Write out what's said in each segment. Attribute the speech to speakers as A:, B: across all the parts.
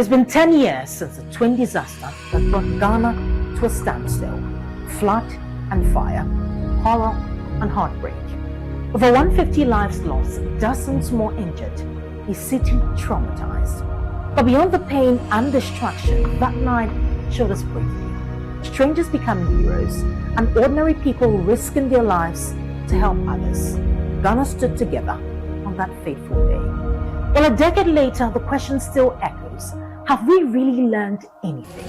A: It's been 10 years since the twin disaster that brought Ghana to a standstill. Flood and fire, horror and heartbreak. Over 150 lives lost, dozens more injured, a city traumatized. But beyond the pain and destruction, that night showed us bravery. Strangers becoming heroes and ordinary people risking their lives to help others. Ghana stood together on that fateful day. Well, a decade later, the question still echoes. Have we really learned anything?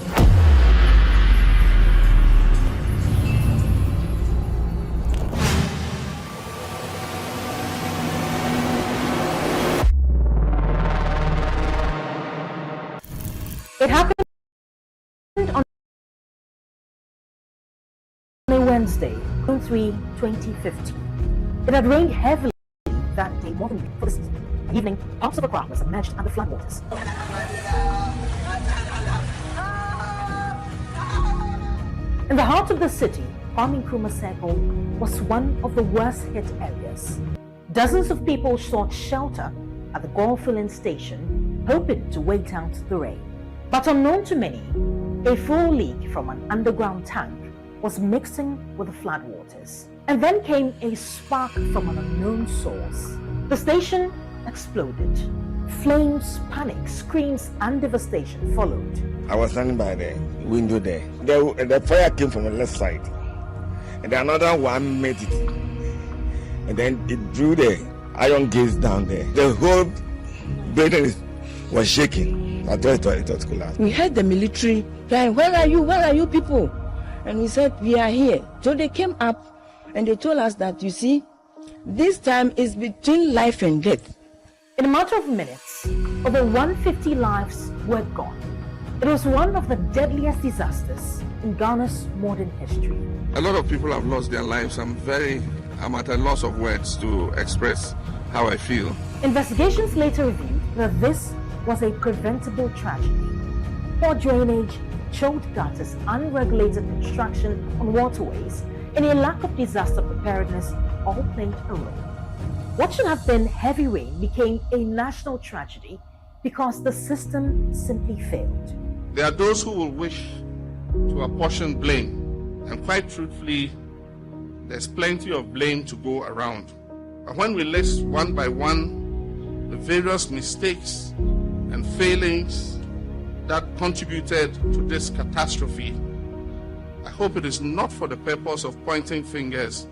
A: It happened on a Wednesday, June 3, 2015. It had rained heavily that day, more than for the season. That evening, parts of Accra were submerged under floodwaters. In the heart of the city, Kwame Nkrumah Circle was one of the worst hit areas. Dozens of people sought shelter at the gold filling station, hoping to wait out the rain. But unknown to many, a full leak from an underground tank was mixing with the floodwaters. And then came a spark from an unknown source. The station exploded. Flames, panic, screams, and devastation followed.
B: I was standing by the window there. The fire came from the left side. And another one made it. And then it drew the iron gates down there. The whole building was shaking. I thought it was collapsed.
C: We heard the military crying, where are you people? And we said, we are here. So they came up and they told us that, you see, this time is between life and death.
A: In a matter of minutes, over 150 lives were gone. It was one of the deadliest disasters in Ghana's modern history.
D: A lot of people have lost their lives. I'm at a loss of words to express how I feel.
A: Investigations later revealed that this was a preventable tragedy. Poor drainage, choked gutters, unregulated construction on waterways, and a lack of disaster preparedness all played a role. What should have been heavy rain became a national tragedy because the system simply failed.
D: There are those who will wish to apportion blame, and quite truthfully, there's plenty of blame to go around. But when we list one by one the various mistakes and failings that contributed to this catastrophe, I hope it is not for the purpose of pointing fingers,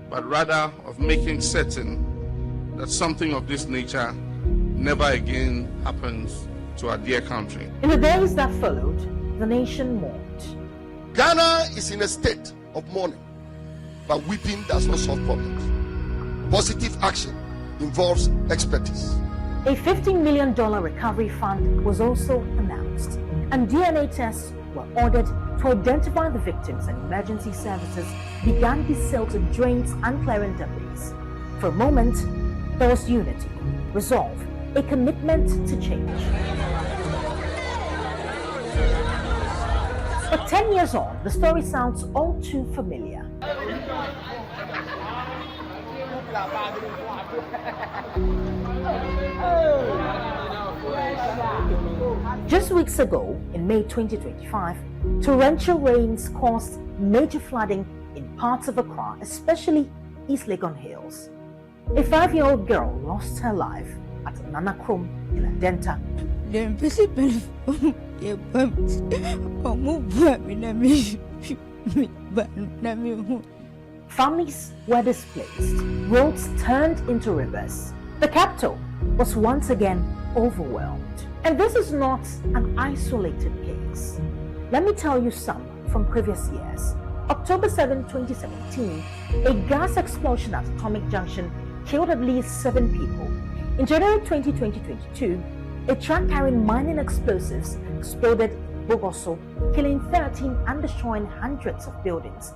D: but rather of making certain that something of this nature never again happens to our dear country.
A: In the days that followed, the nation mourned.
E: Ghana is in a state of mourning, but weeping does not solve problems. Positive action involves expertise.
A: A $15 million recovery fund was also announced, and DNA tests were ordered to identify the victims, and emergency services began desilting drains and clearing debris. For a moment, there was unity, resolve, a commitment to change. But 10 years on, the story sounds all too familiar. Just weeks ago, in May 2025, torrential rains caused major flooding in parts of Accra, especially East Legon Hills. A 5-year-old girl lost her life at Nanakrom in Adenta. Families were displaced, roads turned into rivers. The capital was once again overwhelmed. And this is not an isolated case. Let me tell you some from previous years. October 7, 2017, a gas explosion at Atomic Junction killed at least 7 people. In January 2022, a truck carrying mining explosives exploded in Bogoso, killing 13 and destroying hundreds of buildings.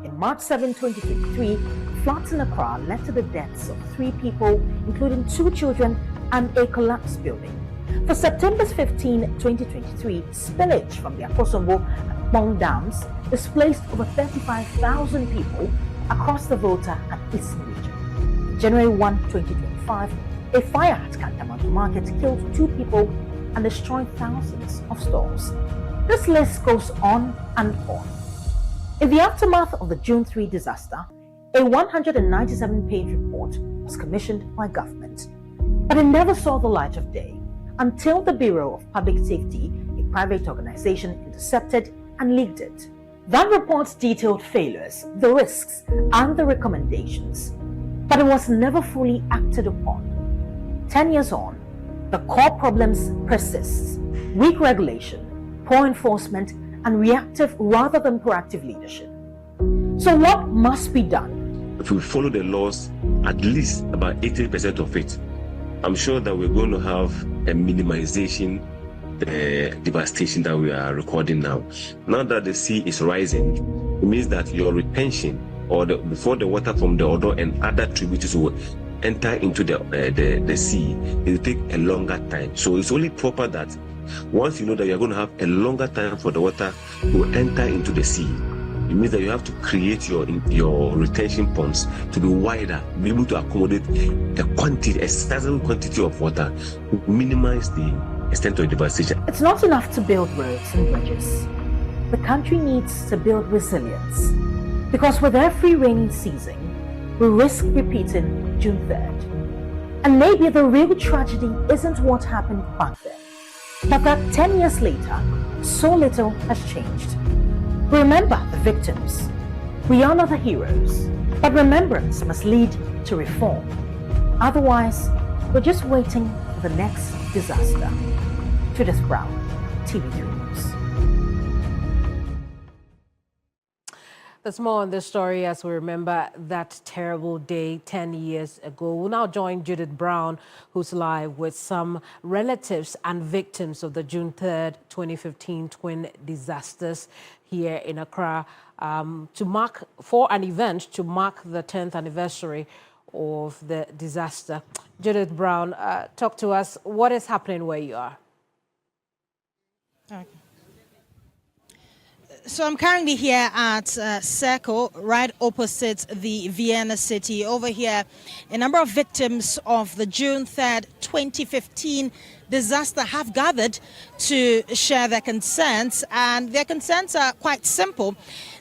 A: In March 7, 2023, floods in Accra led to the deaths of 3 people, including 2 children, and a collapsed building. For September 15, 2023, spillage from the Akosombo and Bong dams displaced over 35,000 people across the Volta and Eastern region. January 1, 2025, a fire at Kantamanto Market killed 2 people and destroyed thousands of stores. This list goes on and on. In the aftermath of the June 3 disaster, a 197-page report was commissioned by government, but it never saw the light of day until the Bureau of Public Safety, a private organization, intercepted and leaked it. That report detailed failures, the risks, and the recommendations, but it was never fully acted upon. 10 years on, the core problems persist: weak regulation, poor enforcement, and reactive rather than proactive leadership. So what must be done?
F: If we follow the laws, at least about 80% of it, I'm sure that we're going to have a minimization the devastation that we are recording now. Now that the sea is rising, it means that your retention or before the water from the Odo and other tributaries will enter into the sea, it will take a longer time. So it's only proper that once you know that you're going to have a longer time for the water to enter into the sea, it means that you have to create your retention ponds to be wider, be able to accommodate a sizable quantity of water to minimize the extent of devastation.
A: It's not enough to build roads and bridges. The country needs to build resilience, because with every rainy season, we risk repeating June 3rd. And maybe the real tragedy isn't what happened back then, but that 10 years later, so little has changed. We remember the victims. We honor the heroes. But remembrance must lead to reform. Otherwise, we're just waiting for the next disaster. Judith Brown, TV3 News.
G: There's more on this story as we remember that terrible day 10 years ago. We'll now join Judith Brown, who's live with some relatives and victims of the June 3rd, 2015 twin disasters here in Accra for an event to mark the 10th anniversary of the disaster. Judith Brown, talk to us. What is happening where you are?
H: Okay. So I'm currently here at Circle, right opposite the Vienna city. Over here, a number of victims of the June 3rd, 2015 disaster have gathered to share their concerns, and their concerns are quite simple.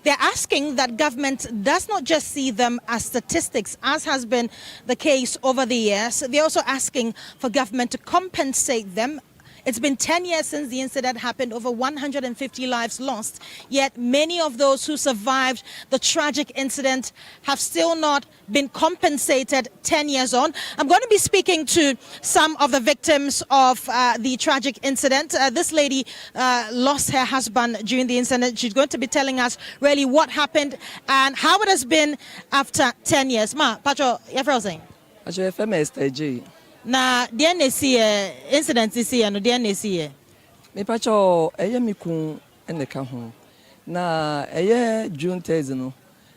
H: They're asking that government does not just see them as statistics, as has been the case over the years. They're also asking for government to compensate them. It's been 10 years since the incident happened, over 150 lives lost. Yet many of those who survived the tragic incident have still not been compensated 10 years on. I'm going to be speaking to some of the victims of the tragic incident. This lady lost her husband during the incident. She's going to be telling us really what happened and how it has been after 10 years. Ma, Pacho, you're frozen. Na dia nesi incident is here no dia nesi
I: me pacho eye mi kun eneka ho na eye June 3 no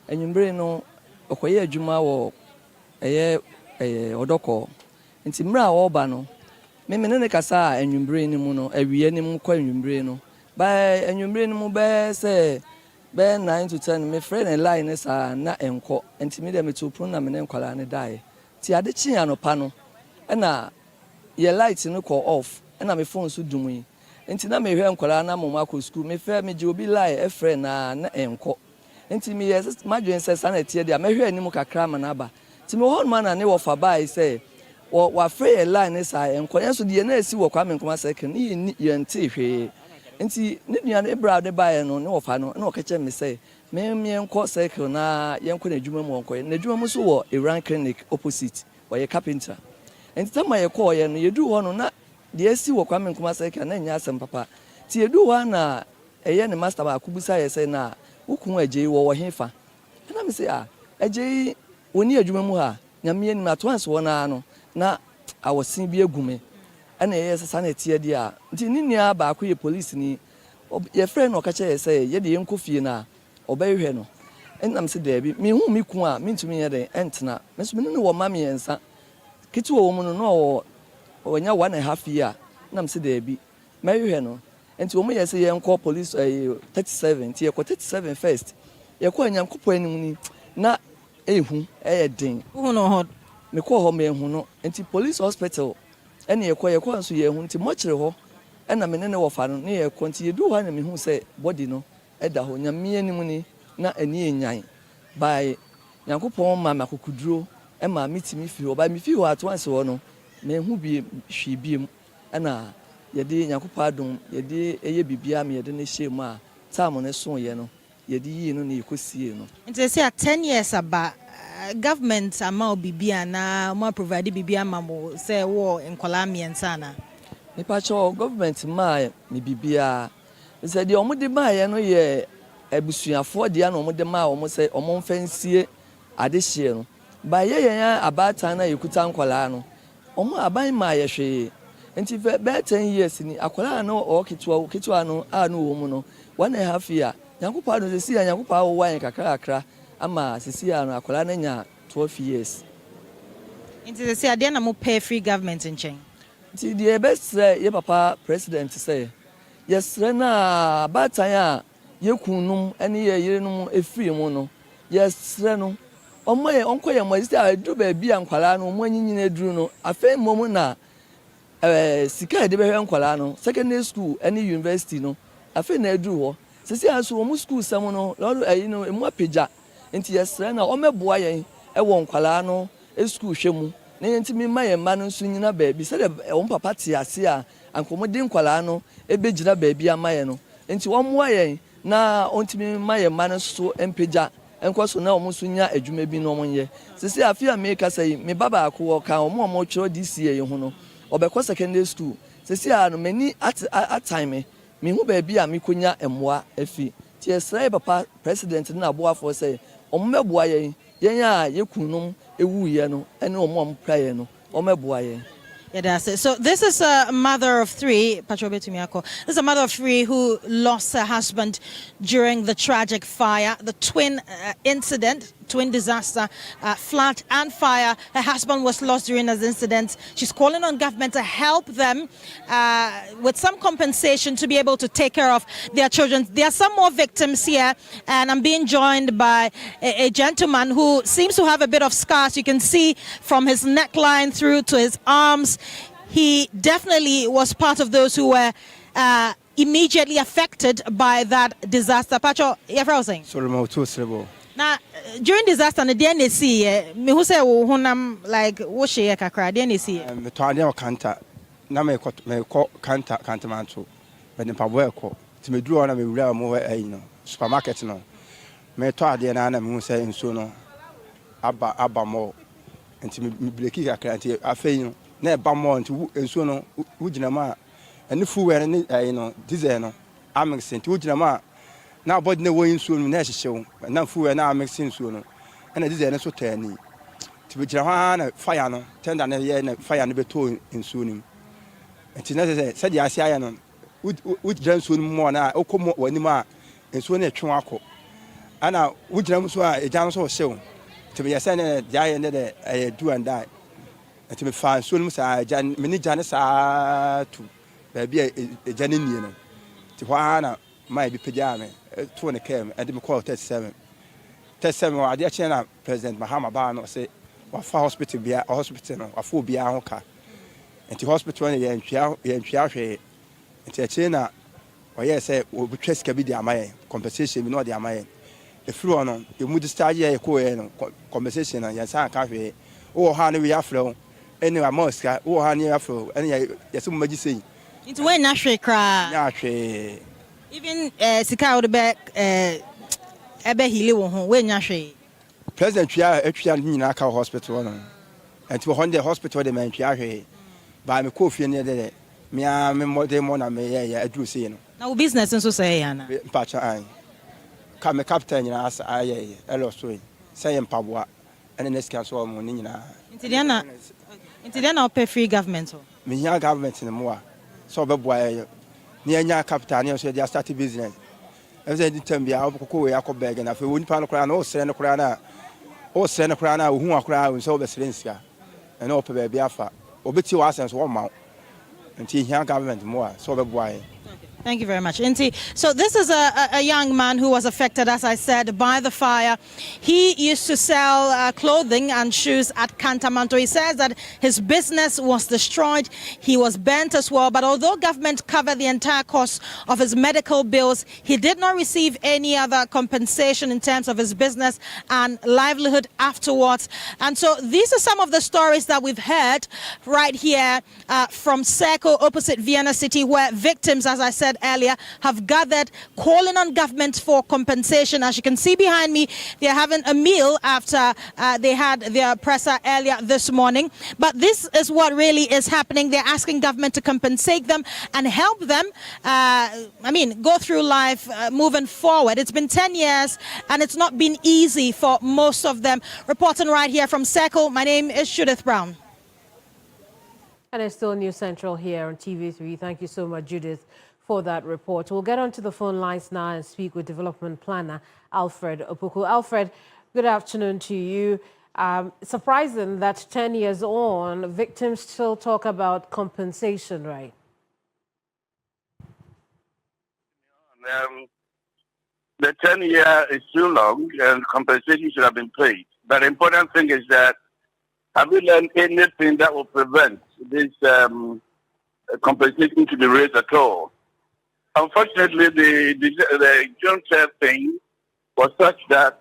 I: enwumbre no okoye adwuma wo eye odoko nti mra wo ba no me ne kasa enwumbre ni mu no awie ni mu kwa enwumbre no ba enwumbre ni mu be se be 9 to 10 me friend and line sa na enko nti me dem to pro na me nkwala ne dai ti ade chi anopa no na ye light no call off na me phone so dum yi enti na me hwe nkwara na mama akọ school me fe me je obi lie e friend na enko enti me yes madwen se sana tie dia me hwe anim kakra ma na ba ti me hon man na ne wo fa bai se wa free line sa enko yenso de na esi wo kwa me nkoma second ni ye nti hwe enti ne nua ne bra de bai no ne wo fa no na wo keche me se me enko cycle na yenko na adwuma mu onko na adwuma mu so wo Iran clinic opposite wo ye carpenter. And time I call you, you do one na the AC will come and come as I can and yes and papa. Ti you do one a young master Kubusa say na Ukun a J or Hefa. And I say, a J when you Jumamuha, Yamian at once one ano, na I was seeing be a gume. And a yes, a sanity dear. Tinia Baku police ni your friend or catcher say, ye the uncle Fiena, obey Heno. And I'm said, Debbie, me whom me qua mean to me at the antena. Miss Minno, mammy and son. Kitu woman no when you 1.5 years, nam say there be marry her no. And to me, I say, young call police 37, tia 37 first. You call young couple any na who ding.
H: Who no hot?
I: Me call home who no, and to police hospital. And you call your call so ye who to much ho ɛna me ne ne wɔfa no ne yɛ kɔnti edu hɔ na me hu sɛ body no ɛda hɔ nyame anim ni na ani enyan by Nyankopɔn ma makokuduro ɛma mitimi fi hɔ ba mi fi hɔ atwanse hɔ no me hu bi hwi biem ɛna yɛde Nyankopɔn adom yɛde ɛyɛ bibia me yɛde ne hyɛ mu a time ne so yɛ no yɛde yi no ne yɛkɔsie no
H: nti say 10 years aba government ama bibia na mo provide bibia ma mo say wo nkola miensa na
I: nipa cho government ma me bibia say de omo de ma ye no ye abusuafo de na omo de ma omo say omo mfansie ade hye no ba ye yen abatan na yekuta nkola no omo aban ma ye hwe nti be 10 years ni akola no o kitwa no a no wo mu no 1.5 year Nyankopɔn no sisi ya Nyankopɔn wo wan kakra ama sisi ya no akola na nya 12 years
H: nti say ade na mo pay free government in chain
I: nti the best ye papa president say yesre na batan a yekunum ene ye yerenum efiri mu no yesre no omoye onkoye mo sisi adu ba bia nkwala no mo anyinyina duru no afa mom na sika de behwe nkwala no secondary school ene university no afa na aduru ho sisi aso mo school sam no lolo ayi no emu apagya nti yesre na omeboa yen ewo nkwala no school hwemu na yenti mi maye ma no nso nyina baabi sɛ de wo papa te ase a ankomode nkwala no ebegyina baabi amaye no nti wo moa yen na ontimi maye ma no so empagya enko so na wo nso nya adwuma bi no monye sisi afia me ka sɛ me baba akwo ka wo mo twero DCA ye ho no obekɔ secondary school sisi a no mani at time me hu baabi a me konya emmoa afi ti esrai papa president na aboafo sɛ ommeboa yen a yekunum ewu ye no ene omom praye no omeboa yen.
H: Yeah, that's it. So this is a mother of 3, Patrobetumiako. This is a mother of 3 who lost her husband during the tragic fire, the twin incident, twin disaster, flood and fire. Her husband was lost during this incident. She's calling on government to help them with some compensation to be able to take care of their children. There are some more victims here, and I'm being joined by a gentleman who seems to have a bit of scars. You can see from his neckline through to his arms. He definitely was part of those who were immediately affected by that disaster. Pacho, you're frozen. Now, during disaster, the DNC, me who say honam like woshe kakra DNC.
J: Me to ade kanta na me kanta manto. Me ne pabo ekọ. Ti me duru na me wura mo ayi no supermarket no. Me to ade na me hu say nso no aba mo. Nti me breki kakra nti afei no na eba mo nti nso no wugina ma ene fu were ne ayi no diesel no amix nti wugina ma na body na wo nsuo no na hyehyew na fu were na amix nsuo no ena diesel no so tani ti be gira ha na fire no tender na ye na fire no beto nsuo nim nti na se de ase aya no wugina nsuo no mo na okomo wani ma nsuo na etwe akọ ana wugina nsuo a eja no so hyew ti be yesa na dia ye ne de do and die nti me fa nsuo no sa eja me ni ja ne sa tu ba bia eja ne nie no ti hwa na mai bi pagya me to ne kem and me call 37 wa ade ache na president Mahama ba no say wa fa hospital no wa fa bia ho ka nti hospital ne ye ntwia hwe nti ache na wa ye say obi tweska bi di amaye compensation bi no di amaye efiro no e mu discharge ye ko ye no compensation na ya sa ka hwe wo ha ne wi afro ene wa moska wo ha ne afro ene ya so magi sei
H: nti we na hwe kra
J: na hwe
H: even sika would be ebe hili wo ho we nya hwe
J: president atwia nyina ka hospital no enti wo honde hospital de man twia hwe ba me ko fie ne de me a me mo de mo na me ye aduru sei no
H: na wo business nso say ya na
J: pa cha an ka me captain nyina asa aye elo so say mpaboa ene neska so mo ni nyina
H: nti dia na pay free government o
J: me nya government ne mo a so beboa ye ni anya capital ni so dia start business e say di tambia okoko we akobeg na fe woni pa no kra na o sere no kra na ohu akra so be sere nsia e na o pe ba bia fa obeti wa sense wo ma nti hia government mo a so beboa ye
H: Thank you very much, Inti. So this is a young man who was affected, as I said, by the fire. He used to sell clothing and shoes at Kantamanto. He says that his business was destroyed. He was burnt as well. But although government covered the entire cost of his medical bills, he did not receive any other compensation in terms of his business and livelihood afterwards. And so these are some of the stories that we've heard right here from Serco opposite Vienna City, where victims, as I said earlier, have gathered calling on government for compensation. As you can see behind me, they're having a meal after they had their presser earlier this morning. But this is what really is happening. They're asking government to compensate them and help them, go through life moving forward. It's been 10 years and it's not been easy for most of them. Reporting right here from Serco, my name is Judith Brown.
G: And it's still News Central here on TV3. Thank you so much, Judith, for that report. We'll get onto the phone lines now and speak with development planner Alfred Opoku. Alfred, good afternoon to you. Surprising that 10 years on, victims still talk about compensation, right?
K: The 10-year is too long and compensation should have been paid. But the important thing is that have we learned anything that will prevent this compensation to be raised at all? Unfortunately, the June 3rd thing was such that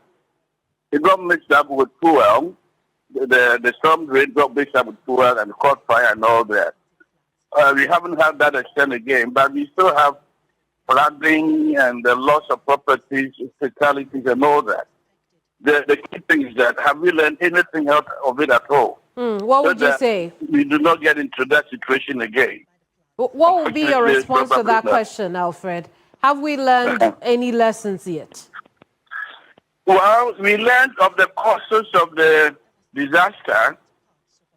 K: it got mixed up with fuel. The storm drain got mixed up with fuel and caught fire and all that. We haven't had that extent again, but we still have flooding and the loss of properties, fatalities and all that. The key thing is that have we learned anything out of it at all?
G: What would you say?
K: We do not get into that situation again.
G: What would be your response to that question, Alfred? Have we learned any lessons yet?
K: Well, we learned of the causes of the disaster,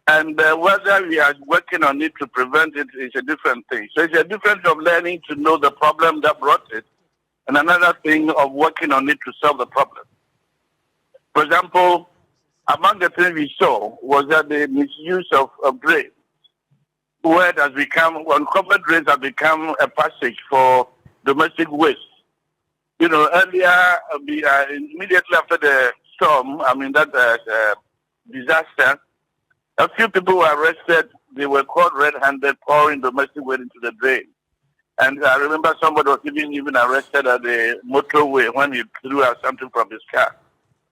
K: and whether we are working on it to prevent it is a different thing. So it's a difference of learning to know the problem that brought it, and another thing of working on it to solve the problem. For example, among the things we saw was that the misuse of drains, where it has become, uncovered drains have become a passage for domestic waste. You know, earlier, immediately after the storm, that disaster, a few people were arrested. They were caught red-handed pouring domestic waste into the drain. And I remember somebody was even arrested at the motorway when he threw out something from his car.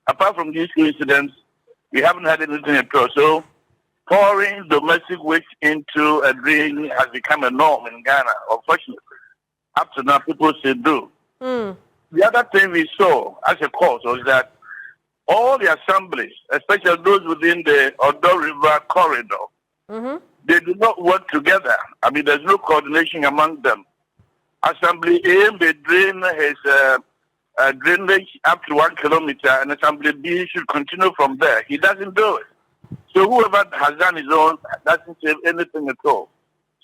K: Apart from these two incidents, we haven't had anything at all. So pouring domestic waste into a drain has become a norm in Ghana, unfortunately. Up to now, people still do. The other thing we saw as a cause was that all the assemblies, especially those within the Odo River corridor, they do not work together. I mean, there's no coordination among them. Assembly A may drain his drainage up to 1 kilometer, and Assembly B should continue from there. He doesn't do it. So whoever has done his own doesn't say anything at all.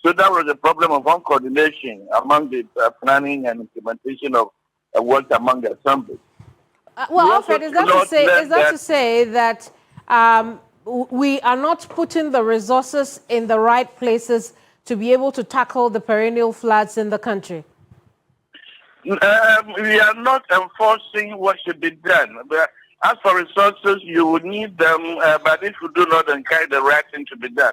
K: So that was a problem of uncoordination among the planning and implementation of work among the assemblies.
G: Well, Alfred, is that to say that we are not putting the resources in the right places to be able to tackle the perennial floods in the country?
K: We are not enforcing what should be done. But as for resources, you would need them, but if you do not encourage the right thing to be done.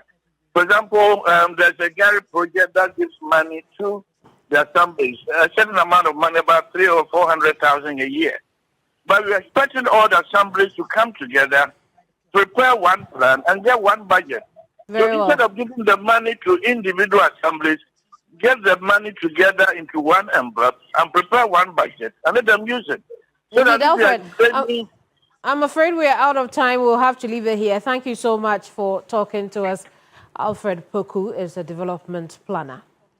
K: For example, there's a Gary project that gives money to the assemblies, a certain amount of money, about 300,000 or 400,000 a year. But we're expecting all the assemblies to come together, prepare one plan, and get one budget. Instead of giving the money to individual assemblies, get the money together into one envelope and prepare one budget and let them use it. So
G: Indeed, Alfred, I'm afraid we're out of time. We'll have to leave it here. Thank you so much for talking to us. Alfred Opoku is a development planner.